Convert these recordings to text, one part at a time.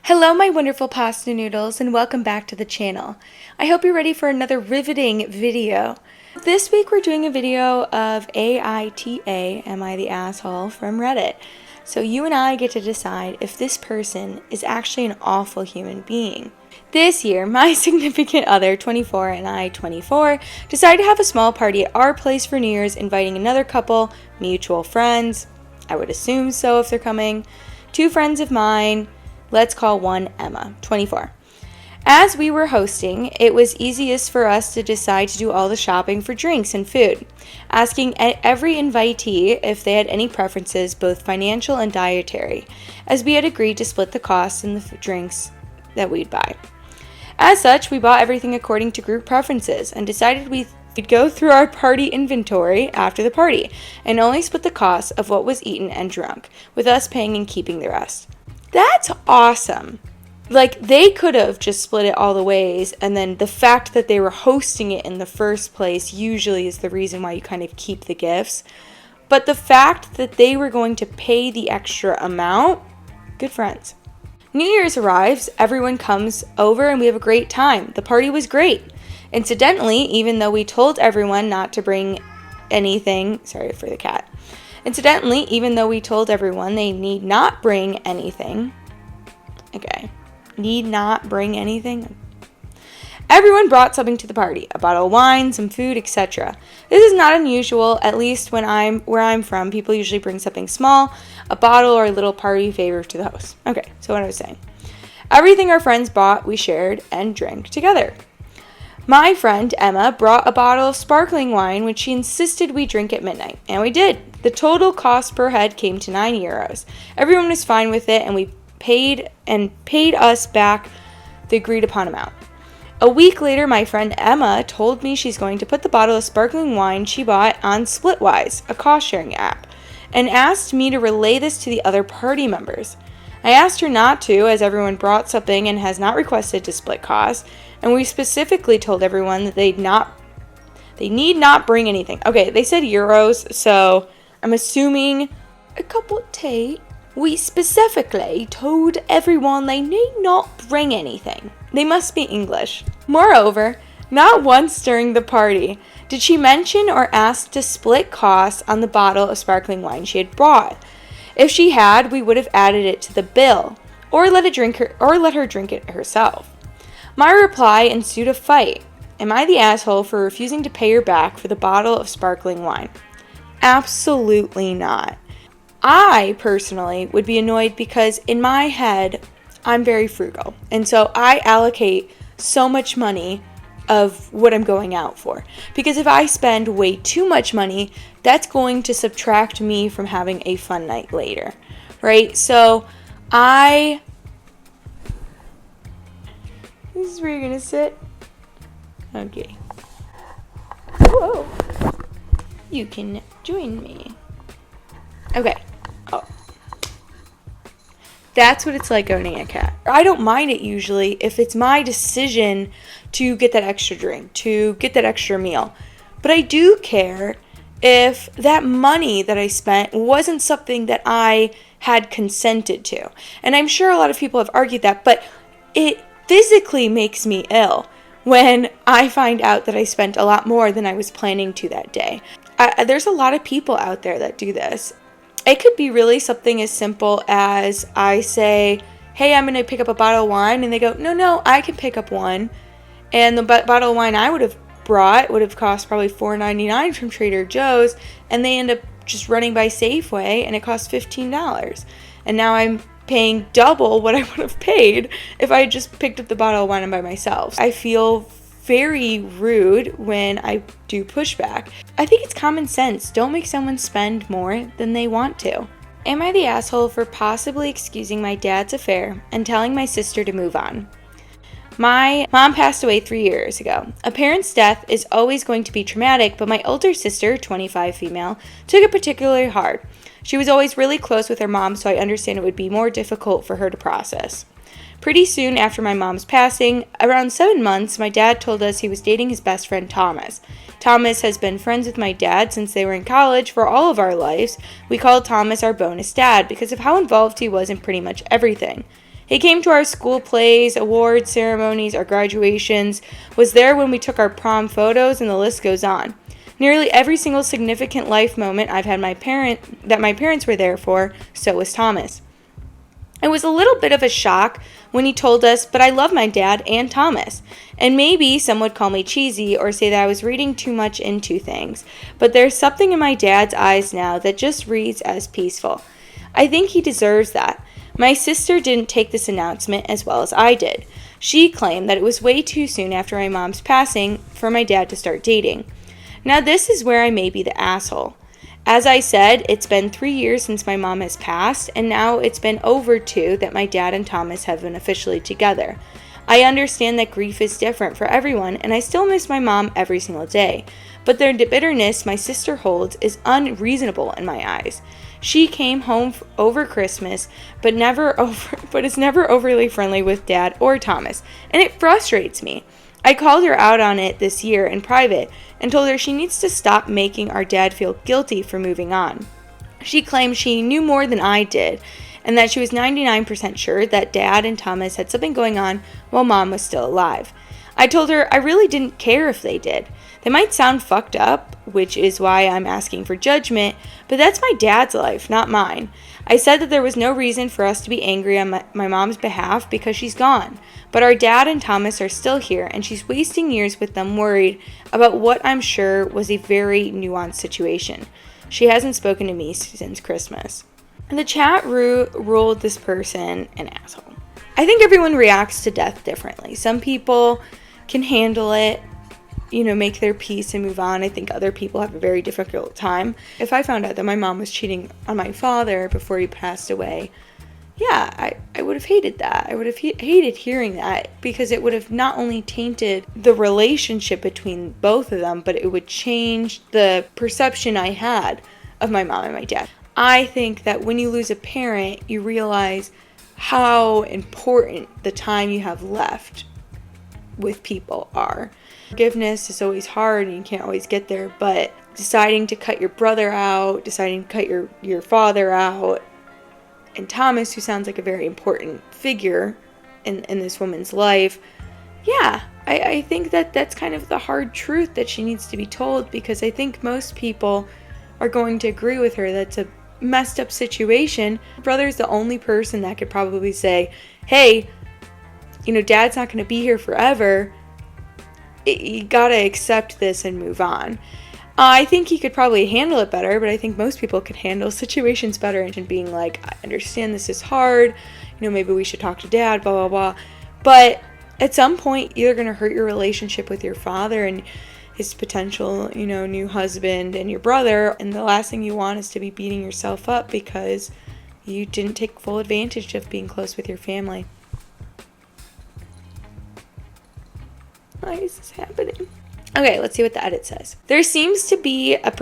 Hello, my wonderful pasta noodles, and welcome back to the channel. I hope you're ready for another riveting video. This week we're doing a video of AITA, Am I the Asshole, from Reddit. So you and I get to decide if this person is actually an awful human being. This year, my significant other, 24, and I, 24, decided to have a small party at our place for New Year's, inviting another couple, mutual friends, I would assume so if they're coming, two friends of mine. Let's call one Emma, 24. As we were hosting, it was easiest for us to decide to do all the shopping for drinks and food, asking every invitee if they had any preferences, both financial and dietary, as we had agreed to split the costs and the drinks that we'd buy. As such, we bought everything according to group preferences and decided we'd go through our party inventory after the party and only split the cost of what was eaten and drunk, with us paying and keeping the rest. That's awesome. Like, they could have just split it all the ways, and then the fact that they were hosting it in the first place usually is the reason why you kind of keep the gifts. But the fact that they were going to pay the extra amount, good friends. New Year's arrives, everyone comes over, and we have a great time. The party was great. Incidentally, even though we told everyone not to bring anything, sorry for the cat. Incidentally, even though we told everyone they need not bring anything, everyone brought something to the party, a bottle of wine, some food, etc. This is not unusual, at least where I'm from. People usually bring something small, a bottle or a little party favor to the host. Okay, so what I was saying. Everything our friends bought, we shared and drank together. My friend Emma brought a bottle of sparkling wine, which she insisted we drink at midnight, and we did. The total cost per head came to €9. Everyone was fine with it, and we paid us back the agreed upon amount. A week later, my friend Emma told me she's going to put the bottle of sparkling wine she bought on Splitwise, a cost-sharing app, and asked me to relay this to the other party members. I asked her not to, as everyone brought something and has not requested to split costs, and we specifically told everyone that they need not bring anything. Okay, they said euros, so I'm assuming a couple of tea. We specifically told everyone they need not bring anything. They must be English. Moreover, not once during the party did she mention or ask to split costs on the bottle of sparkling wine she had brought. If she had, we would have added it to the bill, or let her drink it herself. My reply ensued a fight. Am I the asshole for refusing to pay her back for the bottle of sparkling wine? Absolutely not. I personally would be annoyed because in my head, I'm very frugal. And so I allocate so much money of what I'm going out for. Because if I spend way too much money, that's going to subtract me from having a fun night later. Right? So this is where you're going to sit? Okay. Whoa. You can join me. Okay. Oh. That's what it's like owning a cat. I don't mind it usually if it's my decision to get that extra drink, to get that extra meal. But I do care if that money that I spent wasn't something that I had consented to. And I'm sure a lot of people have argued that, but it physically makes me ill when I find out that I spent a lot more than I was planning to that day. There's a lot of people out there that do this. It could be really something as simple as I say, hey, I'm going to pick up a bottle of wine, and they go, no, I can pick up one. And the bottle of wine I would have brought would have cost probably $4.99 from Trader Joe's, and they end up just running by Safeway, and it costs $15. And now I'm paying double what I would have paid if I had just picked up the bottle of wine by myself. I feel very rude when I do pushback. I think it's common sense. Don't make someone spend more than they want to. Am I the asshole for possibly excusing my dad's affair and telling my sister to move on? My mom passed away 3 years ago. A parent's death is always going to be traumatic, but my older sister, 25 female, took it particularly hard. She was always really close with her mom, so I understand it would be more difficult for her to process. Pretty soon after my mom's passing, around 7 months, my dad told us he was dating his best friend Thomas. Thomas has been friends with my dad since they were in college for all of our lives. We called Thomas our bonus dad because of how involved he was in pretty much everything. He came to our school plays, awards, ceremonies, our graduations, was there when we took our prom photos, and the list goes on. Nearly every single significant life moment I've had my parents were there for, so was Thomas. It was a little bit of a shock when he told us, but I love my dad and Thomas. And maybe some would call me cheesy or say that I was reading too much into things, but there's something in my dad's eyes now that just reads as peaceful. I think he deserves that. My sister didn't take this announcement as well as I did. She claimed that it was way too soon after my mom's passing for my dad to start dating. Now this is where I may be the asshole. As I said, it's been 3 years since my mom has passed, and now it's been over 2 that my dad and Thomas have been officially together. I understand that grief is different for everyone, and I still miss my mom every single day. But the bitterness my sister holds is unreasonable in my eyes. She came home over Christmas, but is never overly friendly with Dad or Thomas, and it frustrates me. I called her out on it this year in private and told her she needs to stop making our dad feel guilty for moving on. She claimed she knew more than I did and that she was 99% sure that Dad and Thomas had something going on while Mom was still alive. I told her I really didn't care if they did. They might sound fucked up, which is why I'm asking for judgment, but that's my dad's life, not mine. I said that there was no reason for us to be angry on my mom's behalf because she's gone. But our dad and Thomas are still here, and she's wasting years with them worried about what I'm sure was a very nuanced situation. She hasn't spoken to me since Christmas. And the chat ruled this person an asshole. I think everyone reacts to death differently. Some people can handle it, make their peace and move on. I think other people have a very difficult time. If I found out that my mom was cheating on my father before he passed away, yeah, I would have hated that. I would have hated hearing that because it would have not only tainted the relationship between both of them, but it would change the perception I had of my mom and my dad. I think that when you lose a parent, you realize how important the time you have left with people are. Forgiveness is always hard and you can't always get there, but deciding to cut your brother out, deciding to cut your father out, and Thomas, who sounds like a very important figure in this woman's life, yeah, I think that that's kind of the hard truth that she needs to be told, because I think most people are going to agree with her that's a messed up situation. Brother's the only person that could probably say, hey, Dad's not going to be here forever. You gotta accept this and move on. I think he could probably handle it better, but I think most people could handle situations better and being like, I understand this is hard, maybe we should talk to Dad, blah, blah, blah. But at some point, you're going to hurt your relationship with your father and his potential, new husband and your brother. And the last thing you want is to be beating yourself up because you didn't take full advantage of being close with your family. Why is this happening? Okay, let's see what the edit says. There seems to be a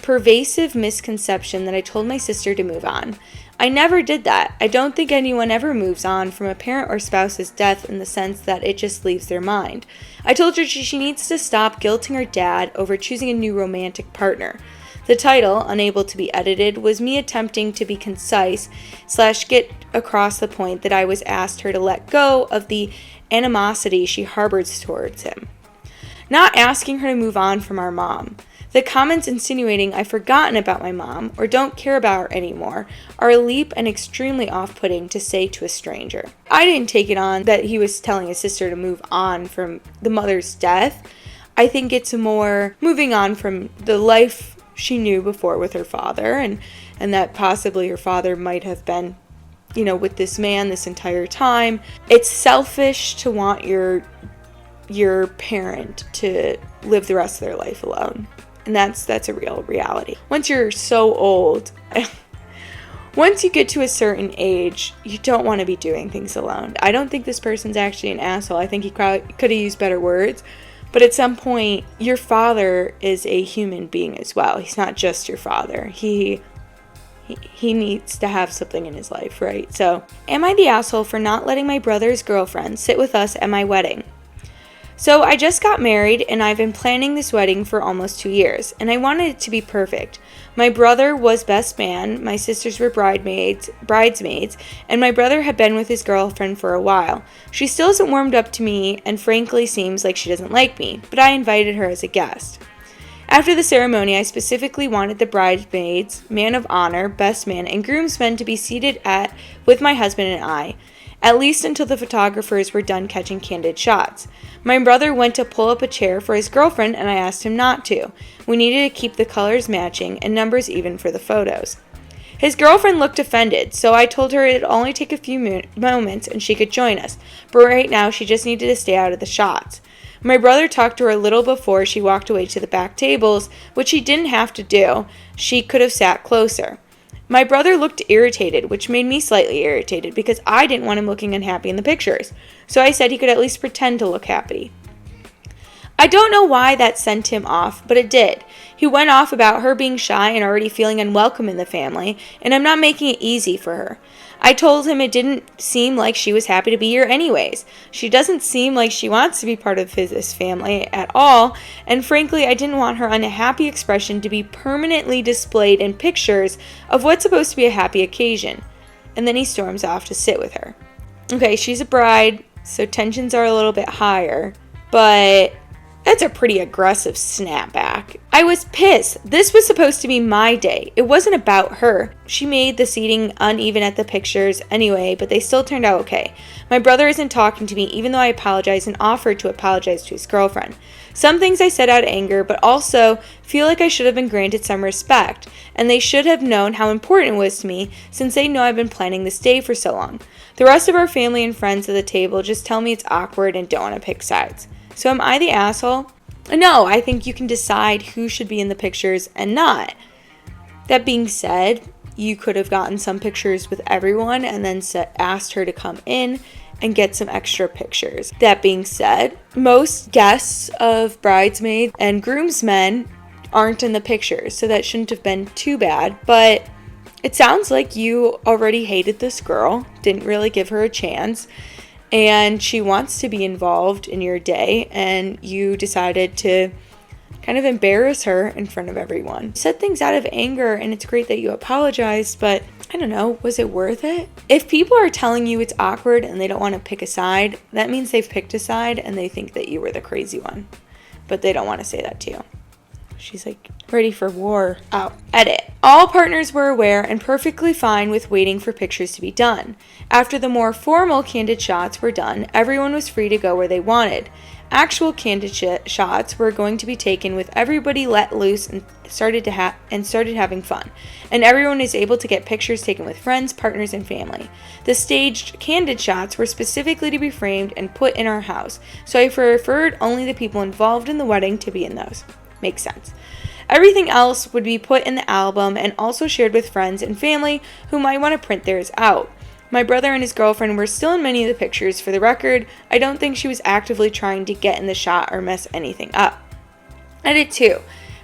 pervasive misconception that I told my sister to move on. I never did that. I don't think anyone ever moves on from a parent or spouse's death in the sense that it just leaves their mind. I told her she needs to stop guilting her dad over choosing a new romantic partner. The title, unable to be edited, was me attempting to be concise / get across the point that I was asked her to let go of the animosity she harbors towards him. Not asking her to move on from our mom. The comments insinuating I've forgotten about my mom or don't care about her anymore are a leap and extremely off-putting to say to a stranger. I didn't take it on that he was telling his sister to move on from the mother's death. I think it's more moving on from the life she knew before with her father and that possibly her father might have been, with this man this entire time. It's selfish to want your parent to live the rest of their life alone. And that's a real reality. Once you're so old, once you get to a certain age, you don't want to be doing things alone. I don't think this person's actually an asshole. I think he could have used better words. But at some point, your father is a human being as well. He's not just your father. He needs to have something in his life, right? So, am I the asshole for not letting my brother's girlfriend sit with us at my wedding? So I just got married and I've been planning this wedding for almost 2 years, and I wanted it to be perfect. My brother was best man, my sisters were bridesmaids, and my brother had been with his girlfriend for a while. She still hasn't warmed up to me and frankly seems like she doesn't like me, but I invited her as a guest. After the ceremony, I specifically wanted the bridesmaids, man of honor, best man, and groomsmen to be seated with my husband and I, at least until the photographers were done catching candid shots. My brother went to pull up a chair for his girlfriend and I asked him not to. We needed to keep the colors matching and numbers even for the photos. His girlfriend looked offended, so I told her it'd only take a few moments and she could join us, but right now she just needed to stay out of the shots. My brother talked to her a little before she walked away to the back tables, which she didn't have to do. She could have sat closer. My brother looked irritated, which made me slightly irritated because I didn't want him looking unhappy in the pictures, so I said he could at least pretend to look happy. I don't know why that sent him off, but it did. He went off about her being shy and already feeling unwelcome in the family, and I'm not making it easy for her. I told him it didn't seem like she was happy to be here anyways. She doesn't seem like she wants to be part of this family at all, and frankly, I didn't want her unhappy expression to be permanently displayed in pictures of what's supposed to be a happy occasion. And then he storms off to sit with her. Okay, she's a bride, so tensions are a little bit higher, but that's a pretty aggressive snapback. I was pissed. This was supposed to be my day. It wasn't about her. She made the seating uneven at the pictures anyway, but they still turned out okay. My brother isn't talking to me even though I apologized and offered to apologize to his girlfriend. Some things I said out of anger, but also feel like I should have been granted some respect, and they should have known how important it was to me since they know I've been planning this day for so long. The rest of our family and friends at the table just tell me it's awkward and don't want to pick sides. So am I the asshole? No, I think you can decide who should be in the pictures and not. That being said, you could have gotten some pictures with everyone and then asked her to come in and get some extra pictures. That being said, most guests of bridesmaids and groomsmen aren't in the pictures, so that shouldn't have been too bad. But it sounds like you already hated this girl, didn't really give her a chance, and she wants to be involved in your day, and you decided to kind of embarrass her in front of everyone. You said things out of anger, and it's great that you apologized, but I don't know, was it worth it? If people are telling you it's awkward and they don't want to pick a side, that means they've picked a side and they think that you were the crazy one, but they don't want to say that to you. She's like, ready for war. Oh, edit. All partners were aware and perfectly fine with waiting for pictures to be done. After the more formal candid shots were done, everyone was free to go where they wanted. Actual candid shots were going to be taken with everybody let loose and started having fun. And everyone was able to get pictures taken with friends, partners, and family. The staged candid shots were specifically to be framed and put in our house, so I preferred only the people involved in the wedding to be in those. Makes sense. Everything else would be put in the album and also shared with friends and family who might want to print theirs out. My brother and his girlfriend were still in many of the pictures. For the record, I don't think she was actively trying to get in the shot or mess anything up. Edit 2.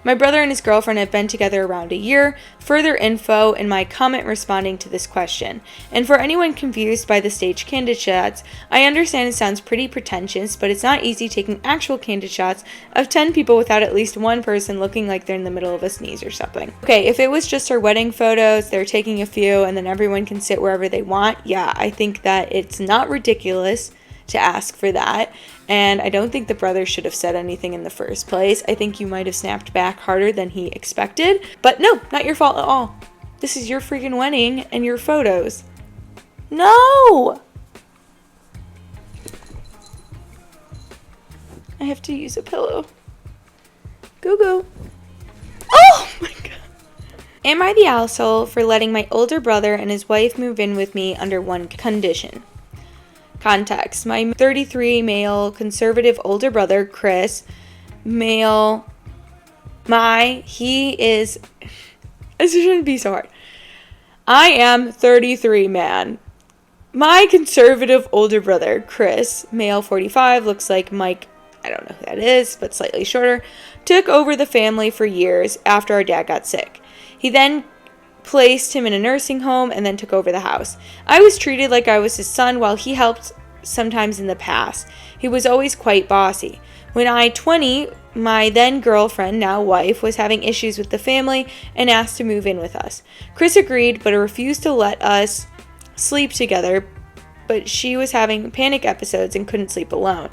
My brother and his girlfriend have been together around a year. Further info in my comment responding to this question. And for anyone confused by the staged candid shots, I understand it sounds pretty pretentious, but it's not easy taking actual candid shots of 10 people without at least one person looking like they're in the middle of a sneeze or something. Okay, if it was just our wedding photos, they're taking a few and then everyone can sit wherever they want, yeah, I think that it's not ridiculous to ask for that. And I don't think the brother should have said anything in the first place. I think you might have snapped back harder than he expected. But no, not your fault at all. This is your freaking wedding and your photos. No! I have to use a pillow. Go. Oh my god. Am I the asshole for letting my older brother and his wife move in with me under one condition? Context. My 33 male conservative older brother, Chris, this shouldn't be so hard. I am 33 man. My conservative older brother, Chris, male 45, looks like Mike, I don't know who that is, but slightly shorter, took over the family for years after our dad got sick. He then placed him in a nursing home and then took over the house. I was treated like I was his son while he helped sometimes in the past. He was always quite bossy. When I, 20, my then girlfriend, now wife, was having issues with the family and asked to move in with us. Chris agreed, but refused to let us sleep together, but she was having panic episodes and couldn't sleep alone.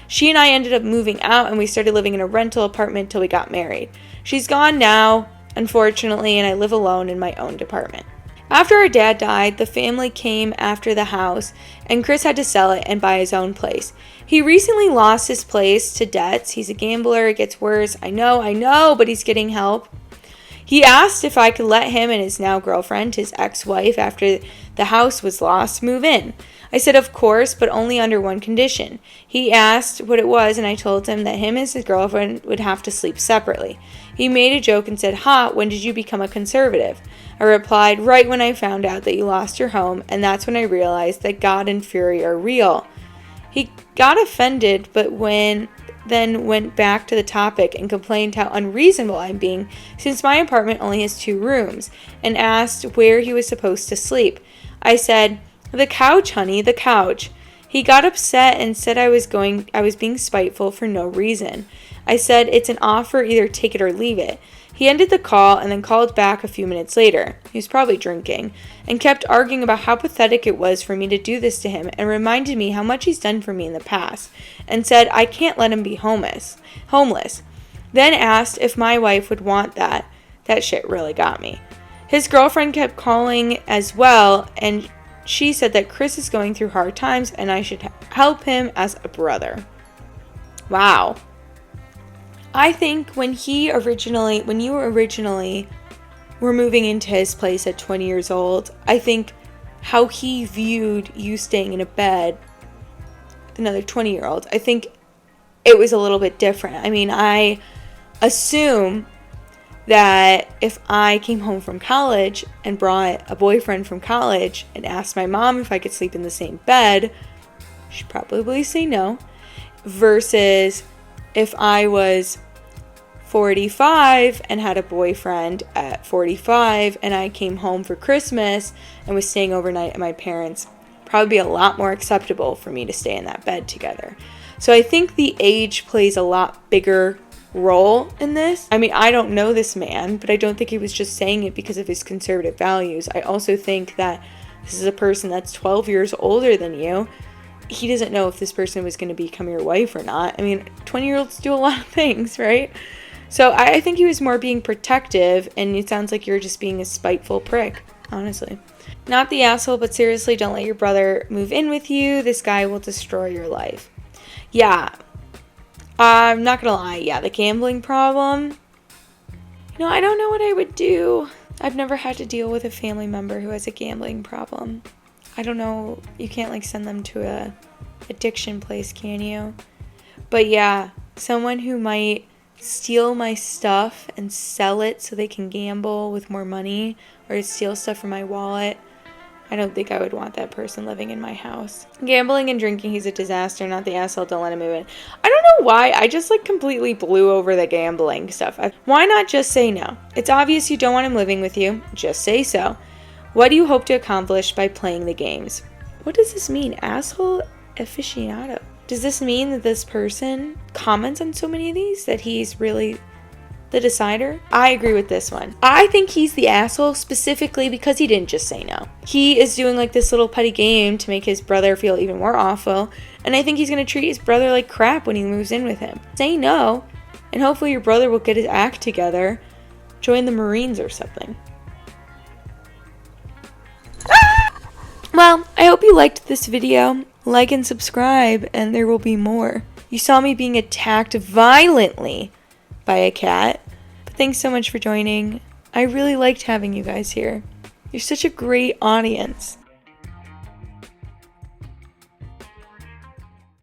She and I ended up moving out, and we started living in a rental apartment till we got married. She's gone now, unfortunately, and I live alone in my own apartment. After our dad died, the family came after the house, and Chris had to sell it and buy his own place. He recently lost his place to debts. He's a gambler. It gets worse. I know, but he's getting help. He asked if I could let him and his now girlfriend, his ex-wife, after the house was lost, move in. I said, of course, but only under one condition. He asked what it was, and I told him that him and his girlfriend would have to sleep separately. He made a joke and said, when did you become a conservative? I replied, right when I found out that you lost your home, and that's when I realized that God and fury are real. He got offended, but then went back to the topic and complained how unreasonable I'm being since my apartment only has 2 rooms, and asked where he was supposed to sleep. I said, the couch, honey, the couch. He got upset and said I was being spiteful for no reason. I said it's an offer, either take it or leave it. He ended the call and then called back a few minutes later. He was probably drinking, and kept arguing about how pathetic it was for me to do this to him, and reminded me how much he's done for me in the past, and said I can't let him be homeless. Then asked if my wife would want that. That shit really got me. His girlfriend kept calling as well, and she said that Chris is going through hard times and I should help him as a brother. Wow. I think when you originally were moving into his place at 20 years old, I think how he viewed you staying in a bed, another 20-year-old, I think it was a little bit different. I mean, I assume that if I came home from college and brought a boyfriend from college and asked my mom if I could sleep in the same bed, she'd probably say no. Versus if I was 45 and had a boyfriend at 45 and I came home for Christmas and was staying overnight at my parents', probably be a lot more acceptable for me to stay in that bed together. So I think the age plays a lot bigger role in this. I mean, I don't know this man, but I don't think he was just saying it because of his conservative values. I also think that this is a person that's 12 years older than you. He doesn't know if this person was going to become your wife or not. I mean, 20-year-olds do a lot of things, right? So I think he was more being protective, and it sounds like you're just being a spiteful prick, honestly. Not the asshole, but seriously, don't let your brother move in with you. This guy will destroy your life. Yeah. I'm not gonna lie, yeah, the gambling problem. I don't know what I would do. I've never had to deal with a family member who has a gambling problem. I don't know, you can't send them to a addiction place, can you? But yeah, someone who might steal my stuff and sell it so they can gamble with more money, or to steal stuff from my wallet, I don't think I would want that person living in my house. Gambling and drinking, he's a disaster, not the asshole, don't let him move in. I don't know why, I just completely blew over the gambling stuff. Why not just say no? It's obvious you don't want him living with you, just say so. What do you hope to accomplish by playing the games? What does this mean, asshole aficionado? Does this mean that this person comments on so many of these that he's really the decider? I agree with this one. I think he's the asshole specifically because he didn't just say no. He is doing this little petty game to make his brother feel even more awful, and I think he's going to treat his brother like crap when he moves in with him. Say no, and hopefully your brother will get his act together, join the Marines or something. Well, I hope you liked this video. Like and subscribe, and there will be more. You saw me being attacked violently by a cat. But thanks so much for joining. I really liked having you guys here. You're such a great audience.